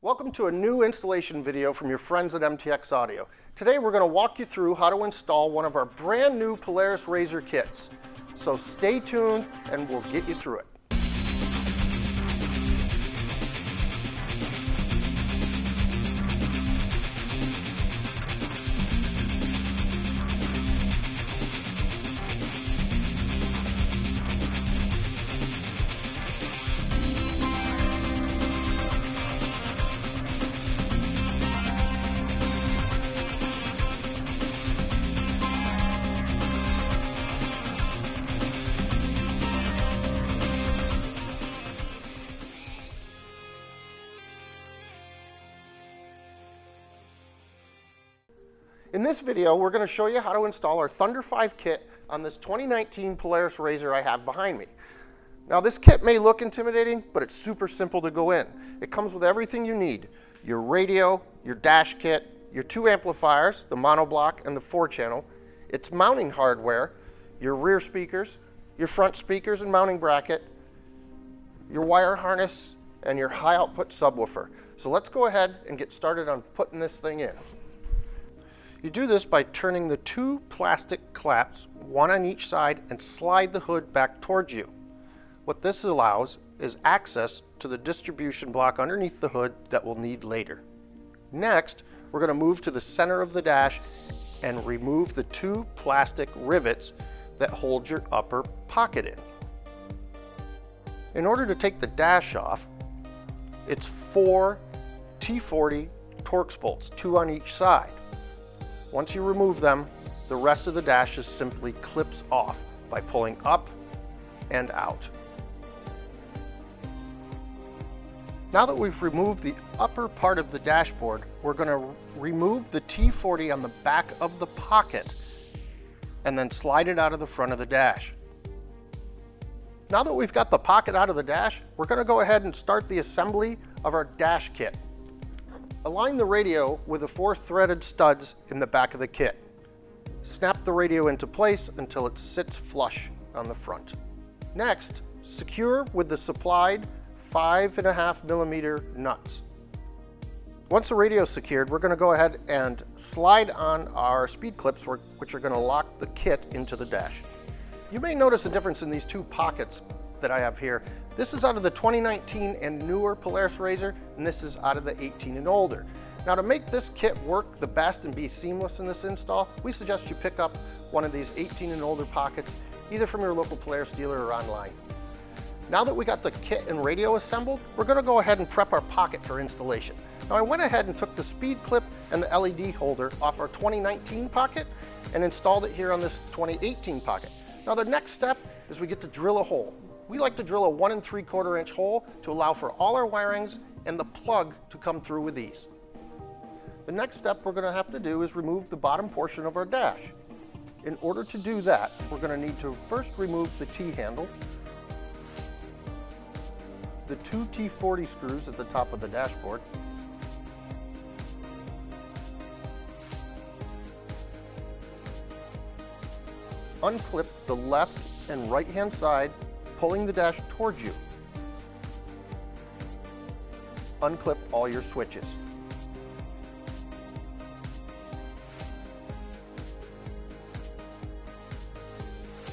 Welcome to a new installation video from your friends at MTX Audio. Today we're going to walk you through how to install one of our brand new Polaris RZR kits. So stay tuned and we'll get you through it. In this video, we're going to show you how to install our THUNDER5 kit on this 2019 Polaris RZR I have behind me. Now this kit may look intimidating, but it's super simple to go in. It comes with everything you need: your radio, your dash kit, your two amplifiers, the monoblock and the 4-channel, its mounting hardware, your rear speakers, your front speakers and mounting bracket, your wire harness, and your high output subwoofer. So let's go ahead and get started on putting this thing in. You do this by turning the two plastic claps, one on each side, and slide the hood back towards you. What this allows is access to the distribution block underneath the hood that we'll need later. Next, we're going to move to the center of the dash and remove the two plastic rivets that hold your upper pocket in. In order to take the dash off, it's 4 T40 Torx bolts, 2 on each side. Once you remove them, the rest of the dash just simply clips off by pulling up and out. Now that we've removed the upper part of the dashboard, we're going to remove the T40 on the back of the pocket and then slide it out of the front of the dash. Now that we've got the pocket out of the dash, we're going to go ahead and start the assembly of our dash kit. Align the radio with the 4 threaded studs in the back of the kit. Snap the radio into place until it sits flush on the front. Next, secure with the supplied 5.5mm nuts. Once the radio is secured, we're going to go ahead and slide on our speed clips, which are going to lock the kit into the dash. You may notice a difference in these two pockets that I have here. This is out of the 2019 and newer Polaris RZR, and this is out of the 18 and older. Now, to make this kit work the best and be seamless in this install, we suggest you pick up one of these 18 and older pockets, either from your local Polaris dealer or online. Now that we got the kit and radio assembled, we're going to go ahead and prep our pocket for installation. Now, I went ahead and took the speed clip and the LED holder off our 2019 pocket and installed it here on this 2018 pocket. Now, the next step is we get to drill a hole. We like to drill a 1 3/4 inch hole to allow for all our wirings and the plug to come through with ease. The next step we're going to have to do is remove the bottom portion of our dash. In order to do that, we're going to need to first remove the T-handle, the 2 T40 screws at the top of the dashboard, unclip the left and right hand side, pulling the dash towards you. Unclip all your switches.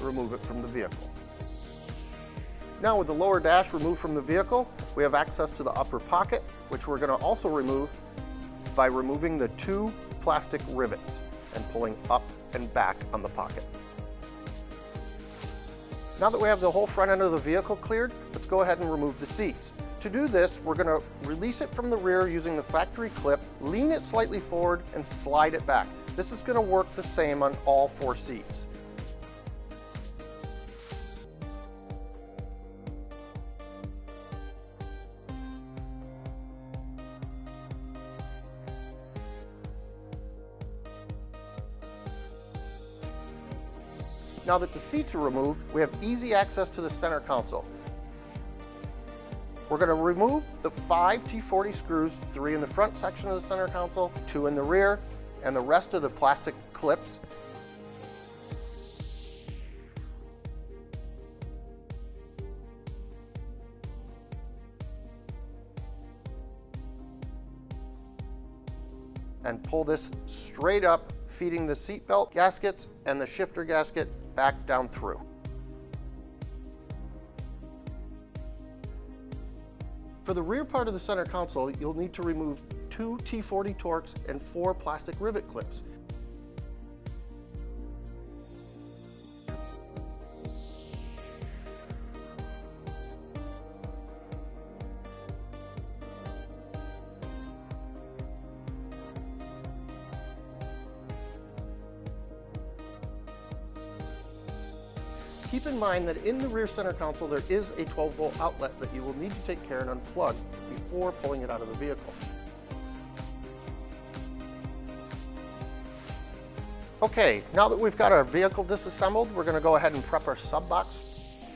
Remove it from the vehicle. Now, with the lower dash removed from the vehicle, we have access to the upper pocket, which we're going to also remove by removing the 2 plastic rivets and pulling up and back on the pocket. Now that we have the whole front end of the vehicle cleared, let's go ahead and remove the seats. To do this, we're going to release it from the rear using the factory clip, lean it slightly forward, and slide it back. This is going to work the same on all 4 seats. Now that the seats are removed, we have easy access to the center console. We're going to remove the 5 T40 screws, 3 in the front section of the center console, 2 in the rear, and the rest of the plastic clips. and pull this straight up, feeding the seatbelt gaskets and the shifter gasket back down through. For the rear part of the center console, you'll need to remove 2 T40 Torx and 4 plastic rivet clips. Keep in mind that in the rear center console there is a 12-volt outlet that you will need to take care and unplug before pulling it out of the vehicle. Okay, now that we've got our vehicle disassembled, we're going to go ahead and prep our sub box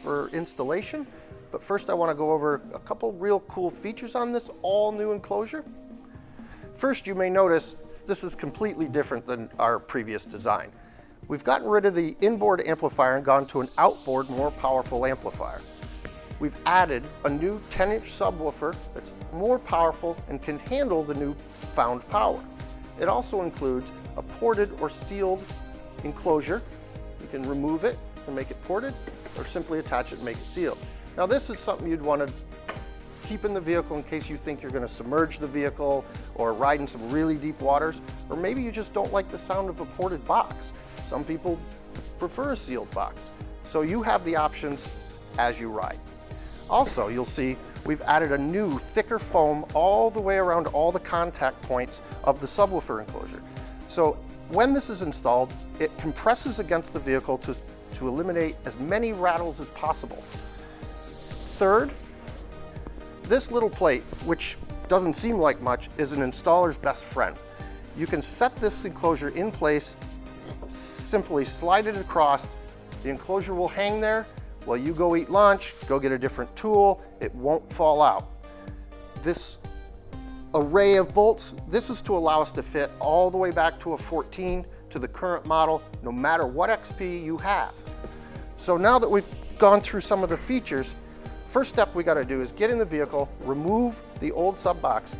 for installation. But first I want to go over a couple real cool features on this all new enclosure. First, you may notice this is completely different than our previous design. We've gotten rid of the inboard amplifier and gone to an outboard, more powerful amplifier. We've added a new 10-inch subwoofer that's more powerful and can handle the newfound power. It also includes a ported or sealed enclosure. You can remove it and make it ported, or simply attach it and make it sealed. Now this is something you'd want to keep in the vehicle in case you think you're going to submerge the vehicle or ride in some really deep waters, or maybe you just don't like the sound of a ported box. Some people prefer a sealed box. So you have the options as you ride. Also, you'll see we've added a new thicker foam all the way around all the contact points of the subwoofer enclosure. So when this is installed, it compresses against the vehicle to eliminate as many rattles as possible. Third, this little plate, which doesn't seem like much, is an installer's best friend. You can set this enclosure in place, simply slide it across, the enclosure will hang there while you go eat lunch, go get a different tool, it won't fall out. This array of bolts, this is to allow us to fit all the way back to a 14 to the current model, no matter what XP you have. So now that we've gone through some of the features, first step we got to do is get in the vehicle, remove the old sub box,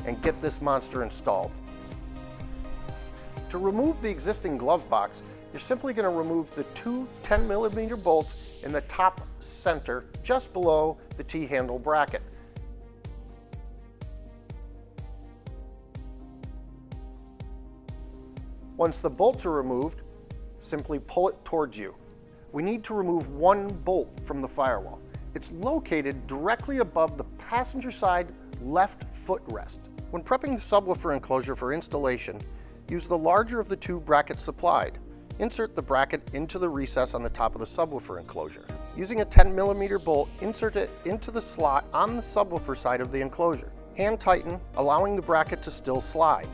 and get this monster installed. To remove the existing glove box, you're simply going to remove the 2 10mm bolts in the top center just below the T-handle bracket. Once the bolts are removed, simply pull it towards you. We need to remove one bolt from the firewall. It's located directly above the passenger side left footrest. When prepping the subwoofer enclosure for installation, use the larger of the 2 brackets supplied. Insert the bracket into the recess on the top of the subwoofer enclosure. Using a 10mm bolt, insert it into the slot on the subwoofer side of the enclosure. Hand tighten, allowing the bracket to still slide.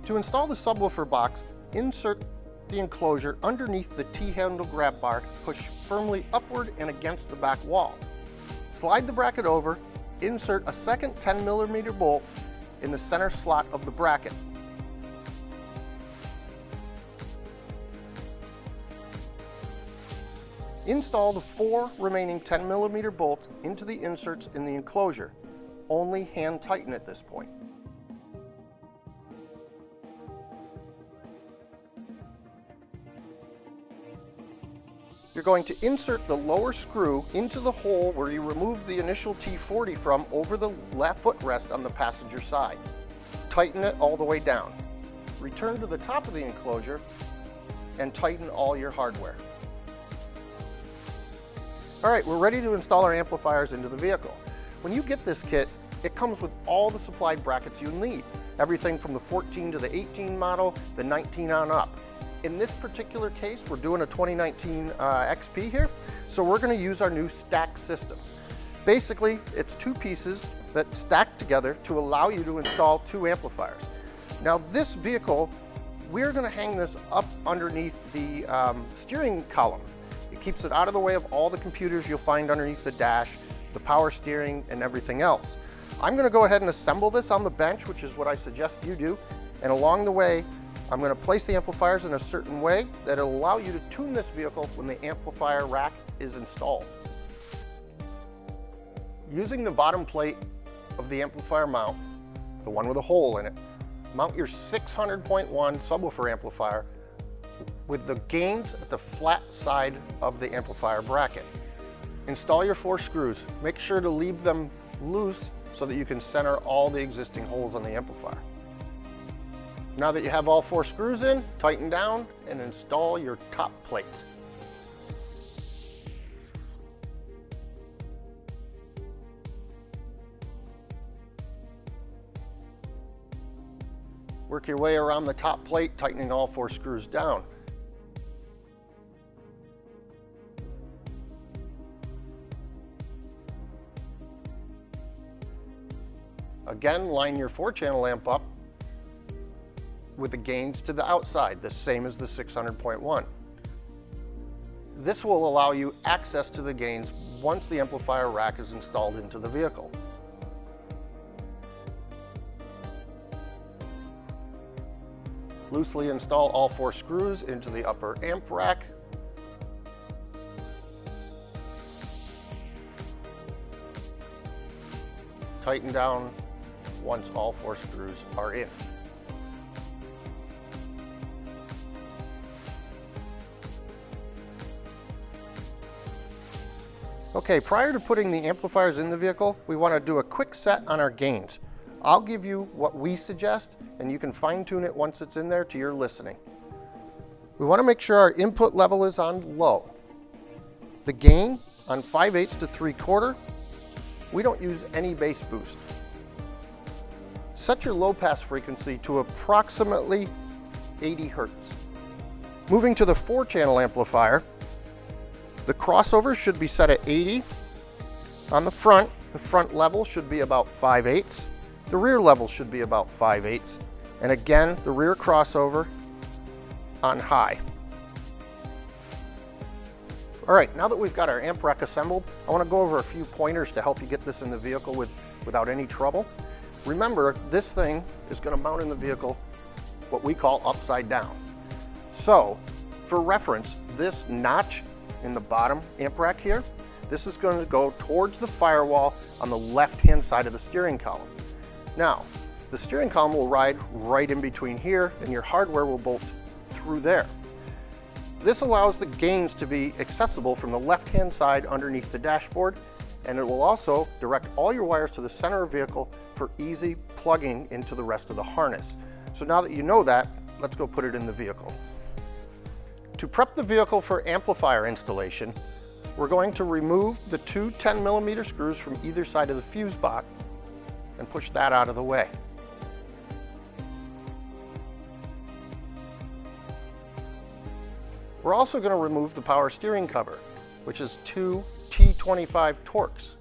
To install the subwoofer box, insert the enclosure underneath the T-handle grab bar, push firmly upward and against the back wall. Slide the bracket over, insert a second 10mm bolt in the center slot of the bracket. Install the 4 remaining 10mm bolts into the inserts in the enclosure. Only hand tighten at this point. You're going to insert the lower screw into the hole where you removed the initial T40 from over the left footrest on the passenger side. Tighten it all the way down. Return to the top of the enclosure and tighten all your hardware. All right, we're ready to install our amplifiers into the vehicle. When you get this kit, it comes with all the supplied brackets you need. Everything from the 14 to the 18 model, the 19 on up. In this particular case, we're doing a 2019 XP here, so we're going to use our new stack system. Basically, it's 2 pieces that stack together to allow you to install 2 amplifiers. Now this vehicle, we're going to hang this up underneath the steering column. It keeps it out of the way of all the computers you'll find underneath the dash, the power steering, and everything else. I'm going to go ahead and assemble this on the bench, which is what I suggest you do, and along the way, I'm going to place the amplifiers in a certain way that will allow you to tune this vehicle when the amplifier rack is installed. Using the bottom plate of the amplifier mount, the one with a hole in it, mount your 600.1 subwoofer amplifier with the gains at the flat side of the amplifier bracket. Install your 4 screws. Make sure to leave them loose so that you can center all the existing holes on the amplifier. Now that you have all 4 screws in, tighten down and install your top plate. Work your way around the top plate, tightening all 4 screws down. Again, line your 4-channel amp up with the gains to the outside, the same as the 600.1. This will allow you access to the gains once the amplifier rack is installed into the vehicle. Loosely install all 4 screws into the upper amp rack. Tighten down once all 4 screws are in. Okay, prior to putting the amplifiers in the vehicle, we want to do a quick set on our gains. I'll give you what we suggest, and you can fine-tune it once it's in there to your listening. We want to make sure our input level is on low. The gain on 5/8 to 3/4, we don't use any bass boost. Set your low pass frequency to approximately 80 Hertz. Moving to the 4-channel amplifier, the crossover should be set at 80. On the front level should be about 5/8. The rear level should be about 5/8. And again, the rear crossover on high. All right, now that we've got our amp rack assembled, I want to go over a few pointers to help you get this in the vehicle without any trouble. Remember, this thing is going to mount in the vehicle what we call upside down. So, for reference, this notch in the bottom amp rack here, this is going to go towards the firewall on the left-hand side of the steering column. Now, the steering column will ride right in between here, and your hardware will bolt through there. This allows the gains to be accessible from the left-hand side underneath the dashboard, and it will also direct all your wires to the center of the vehicle for easy plugging into the rest of the harness. So now that you know that, let's go put it in the vehicle. To prep the vehicle for amplifier installation, we're going to remove the 2 10mm screws from either side of the fuse box and push that out of the way. We're also going to remove the power steering cover, which is 2 T25 Torx.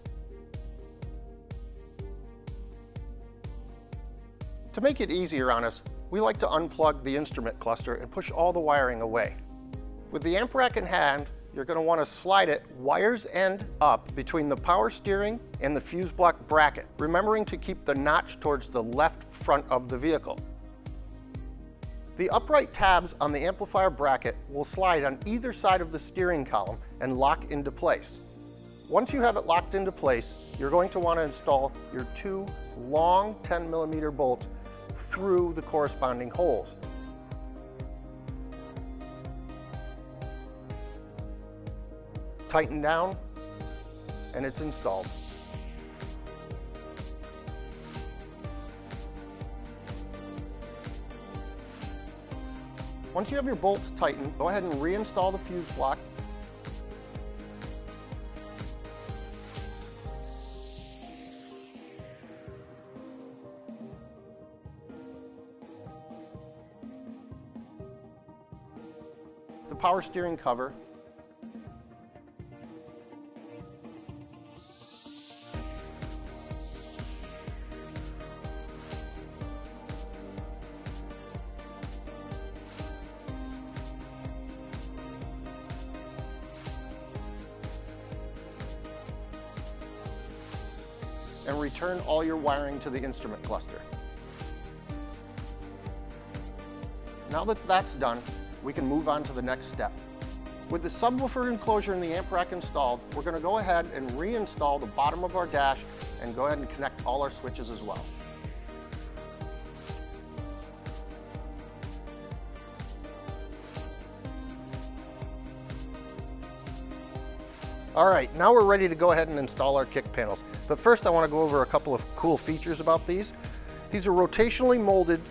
To make it easier on us, we like to unplug the instrument cluster and push all the wiring away. With the amp rack in hand, you're going to want to slide it wires end up between the power steering and the fuse block bracket, remembering to keep the notch towards the left front of the vehicle. The upright tabs on the amplifier bracket will slide on either side of the steering column and lock into place. Once you have it locked into place, you're going to want to install your 2 long 10mm bolts through the corresponding holes. Tighten down, and it's installed. Once you have your bolts tightened, go ahead and reinstall the fuse block. The power steering cover. And return all your wiring to the instrument cluster. Now that that's done, we can move on to the next step. With the subwoofer enclosure and the amp rack installed, we're going to go ahead and reinstall the bottom of our dash and go ahead and connect all our switches as well. All right, now we're ready to go ahead and install our kick panels. But first I want to go over a couple of cool features about these. These are rotationally molded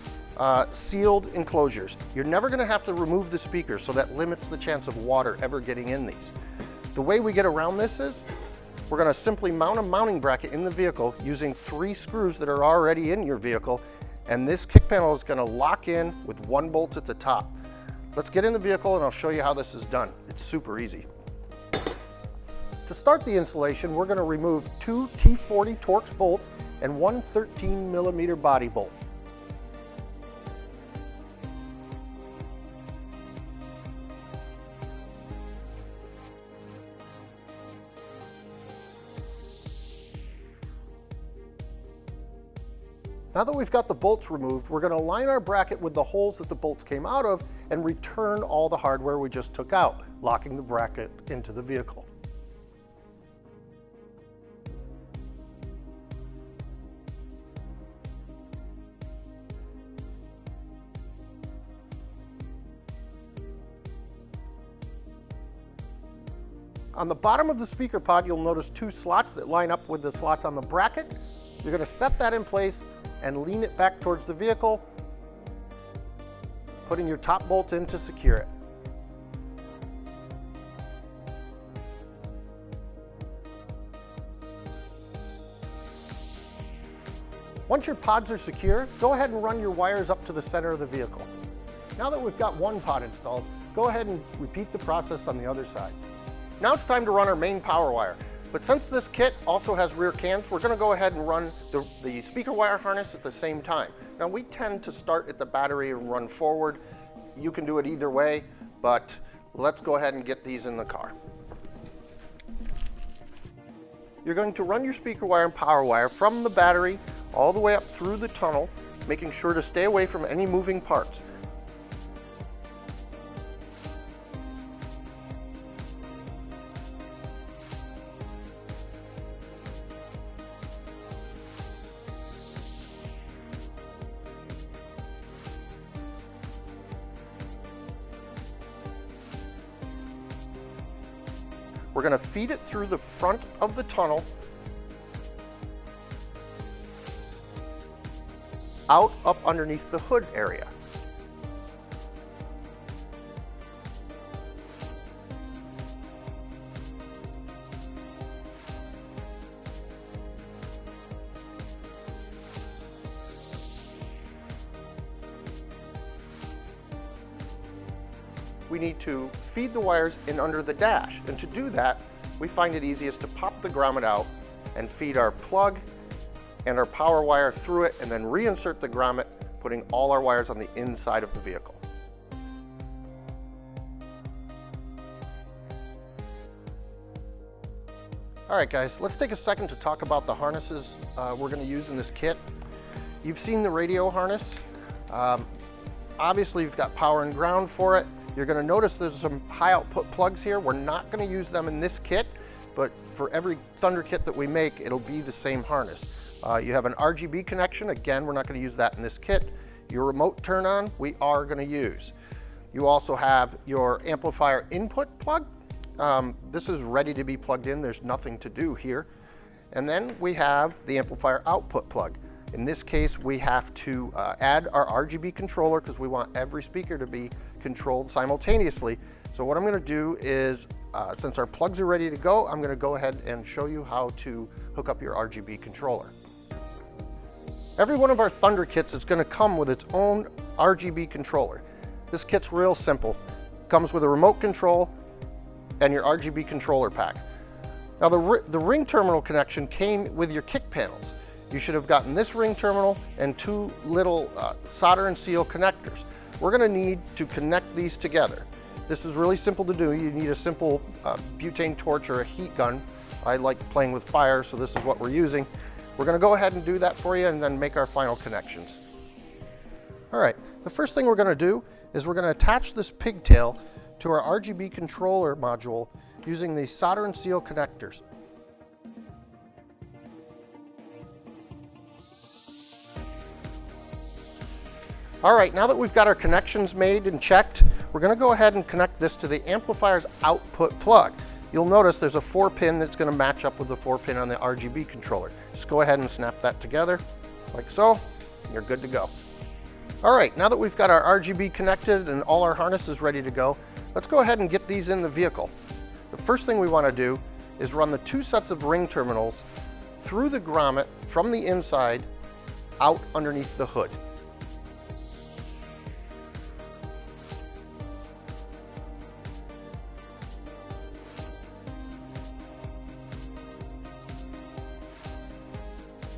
sealed enclosures. You're never going to have to remove the speaker, so that limits the chance of water ever getting in these. The way we get around this is we're going to simply mount a mounting bracket in the vehicle using 3 screws that are already in your vehicle, and this kick panel is going to lock in with 1 bolt at the top. Let's get in the vehicle and I'll show you how this is done. It's super easy. To start the installation, we're going to remove 2 T40 Torx bolts and 1 13mm body bolt. Now that we've got the bolts removed, we're going to align our bracket with the holes that the bolts came out of and return all the hardware we just took out, locking the bracket into the vehicle. On the bottom of the speaker pod, you'll notice 2 slots that line up with the slots on the bracket. You're going to set that in place and lean it back towards the vehicle, putting your top bolt in to secure it. Once your pods are secure, go ahead and run your wires up to the center of the vehicle. Now that we've got one pod installed, go ahead and repeat the process on the other side. Now it's time to run our main power wire. But since this kit also has rear cans, we're going to go ahead and run the speaker wire harness at the same time. Now we tend to start at the battery and run forward. You can do it either way, but let's go ahead and get these in the car. You're going to run your speaker wire and power wire from the battery all the way up through the tunnel, making sure to stay away from any moving parts. We're going to feed it through the front of the tunnel, out up underneath the hood area. We need to feed the wires in under the dash, and to do that we find it easiest to pop the grommet out and feed our plug and our power wire through it, and then reinsert the grommet, putting all our wires on the inside of the vehicle. Alright guys, let's take a second to talk about the harnesses we're going to use in this kit. You've seen the radio harness. Obviously you've got power and ground for it. You're going to notice there's some high output plugs here. We're not going to use them in this kit, but for every Thunder kit that we make, it'll be the same harness. You have an RGB connection. Again, we're not going to use that in this kit. Your remote turn on, we are going to use. You also have your amplifier input plug. This is ready to be plugged in. There's nothing to do here. And then we have the amplifier output plug. In this case, we have to add our RGB controller because we want every speaker to be controlled simultaneously. So what I'm going to do is, since our plugs are ready to go, I'm going to go ahead and show you how to hook up your RGB controller. Every one of our Thunder kits is going to come with its own RGB controller. This kit's real simple. It comes with a remote control and your RGB controller pack. Now the ring terminal connection came with your kick panels. You should have gotten this ring terminal and 2 little solder and seal connectors. We're going to need to connect these together. This is really simple to do. You need a simple butane torch or a heat gun. I like playing with fire, so this is what we're using. We're going to go ahead and do that for you and then make our final connections. All right, the first thing we're going to do is we're going to attach this pigtail to our RGB controller module using these solder and seal connectors. All right, now that we've got our connections made and checked, we're going to go ahead and connect this to the amplifier's output plug. you'll notice there's a 4-pin that's going to match up with the 4-pin on the RGB controller. Just go ahead and snap that together, like so, and you're good to go. All right, now that we've got our RGB connected and all our harnesses ready to go, let's go ahead and get these in the vehicle. The first thing we want to do is run the 2 sets of ring terminals through the grommet from the inside out underneath the hood.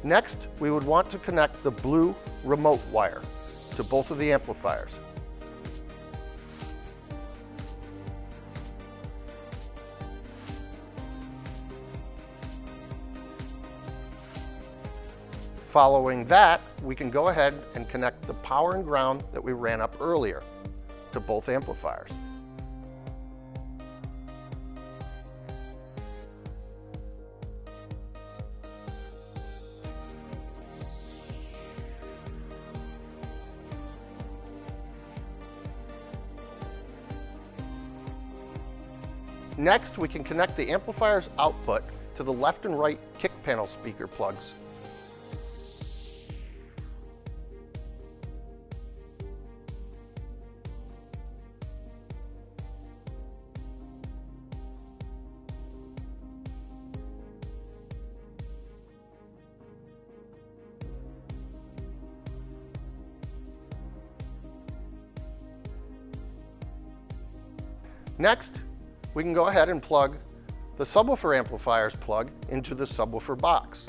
Next, we would want to connect the blue remote wire to both of the amplifiers. Following that, we can go ahead and connect the power and ground that we ran up earlier to both amplifiers. Next, we can connect the amplifier's output to the left and right kick panel speaker plugs. Next, we can go ahead and plug the subwoofer amplifier's plug into the subwoofer box.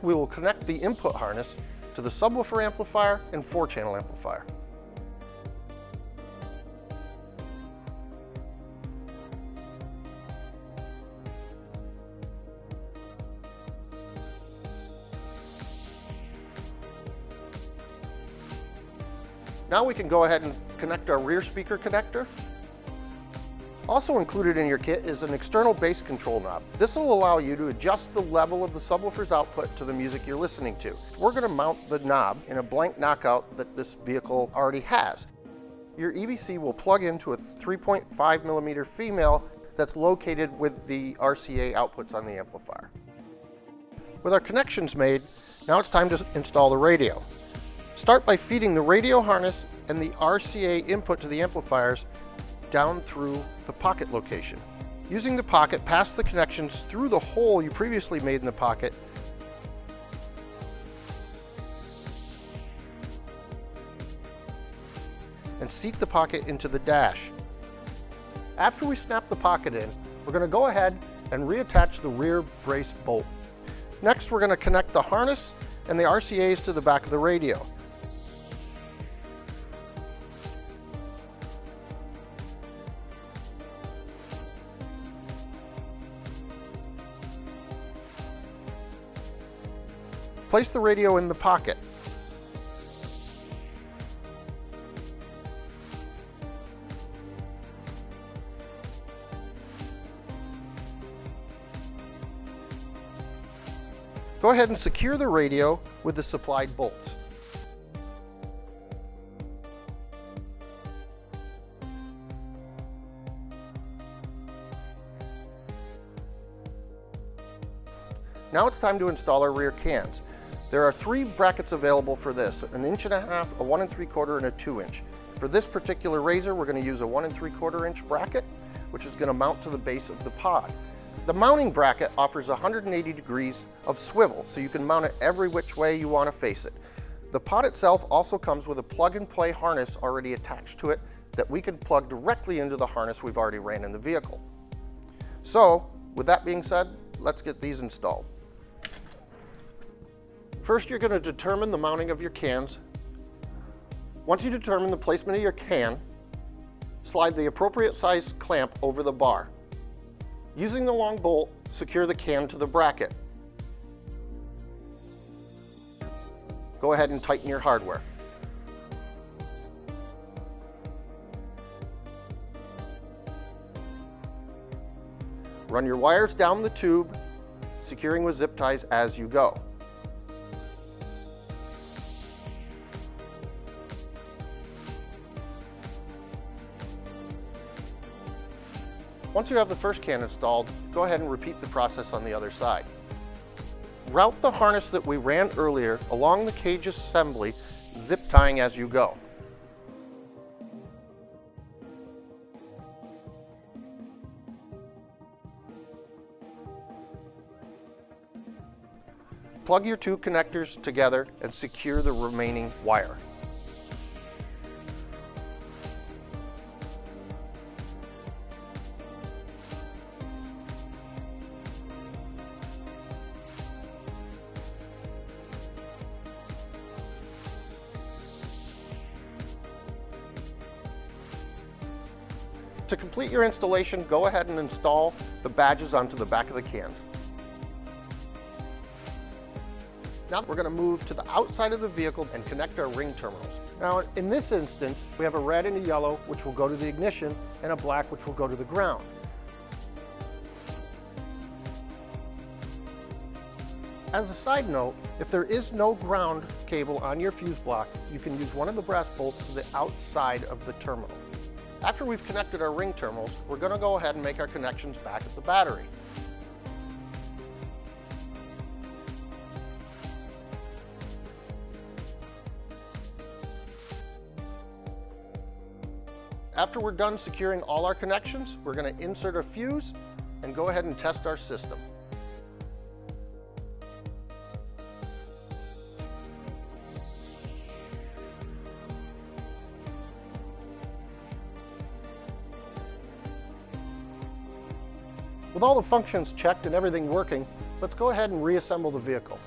We will connect the input harness to the subwoofer amplifier and 4-channel amplifier. Now we can go ahead and connect our rear speaker connector. Also included in your kit is an external bass control knob. This will allow you to adjust the level of the subwoofer's output to the music you're listening to. We're going to mount the knob in a blank knockout that this vehicle already has. Your EBC will plug into a 3.5mm female that's located with the RCA outputs on the amplifier. With our connections made, now it's time to install the radio. Start by feeding the radio harness and the RCA input to the amplifiers down through the pocket location. Using the pocket, pass the connections through the hole you previously made in the pocket and seat the pocket into the dash. After we snap the pocket in, we're going to go ahead and reattach the rear brace bolt. Next, we're going to connect the harness and the RCAs to the back of the radio. Place the radio in the pocket. Go ahead and secure the radio with the supplied bolts. Now it's time to install our rear cans. There are 3 brackets available for this, an 1.5 inches, a 1 3/4, and a 2 inch. For this particular razor, we're going to use a 1 3/4 inch bracket, which is going to mount to the base of the pod. The mounting bracket offers 180 degrees of swivel, so you can mount it every which way you want to face it. The pod itself also comes with a plug-and-play harness already attached to it that we can plug directly into the harness we've already ran in the vehicle. So, with that being said, let's get these installed. First, you're going to determine the mounting of your cans. Once you determine the placement of your can, slide the appropriate size clamp over the bar. Using the long bolt, secure the can to the bracket. Go ahead and tighten your hardware. Run your wires down the tube, securing with zip ties as you go. Once you have the first can installed, go ahead and repeat the process on the other side. Route the harness that we ran earlier along the cage assembly, zip tying as you go. Plug your two connectors together and secure the remaining wire. To complete your installation, go ahead and install the badges onto the back of the cans. Now we're going to move to the outside of the vehicle and connect our ring terminals. Now in this instance, we have a red and a yellow which will go to the ignition and a black which will go to the ground. As a side note, if there is no ground cable on your fuse block, you can use one of the brass bolts to the outside of the terminal. After we've connected our ring terminals, we're going to go ahead and make our connections back at the battery. After we're done securing all our connections, we're going to insert a fuse and go ahead and test our system. With all the functions checked and everything working, let's go ahead and reassemble the vehicle.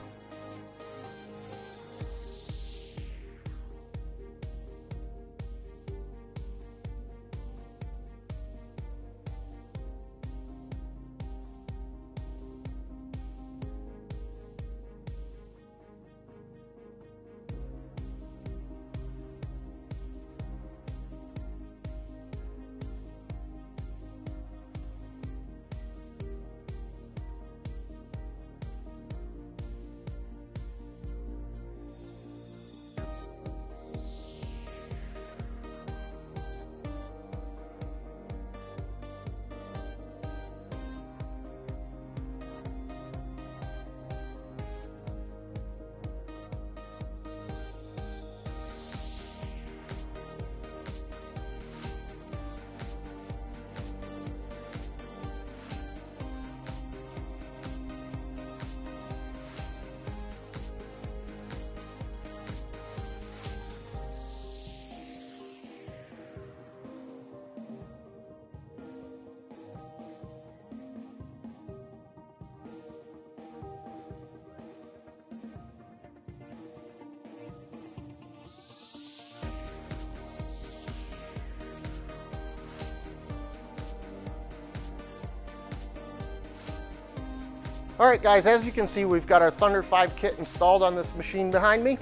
All right guys, as you can see, we've got our THUNDER5 kit installed on this machine behind me.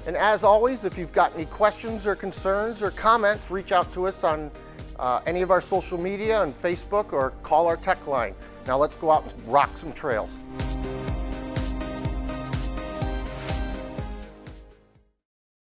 And as always, if you've got any questions or concerns or comments, reach out to us on any of our social media, on Facebook, or call our tech line. Now let's go out and rock some trails.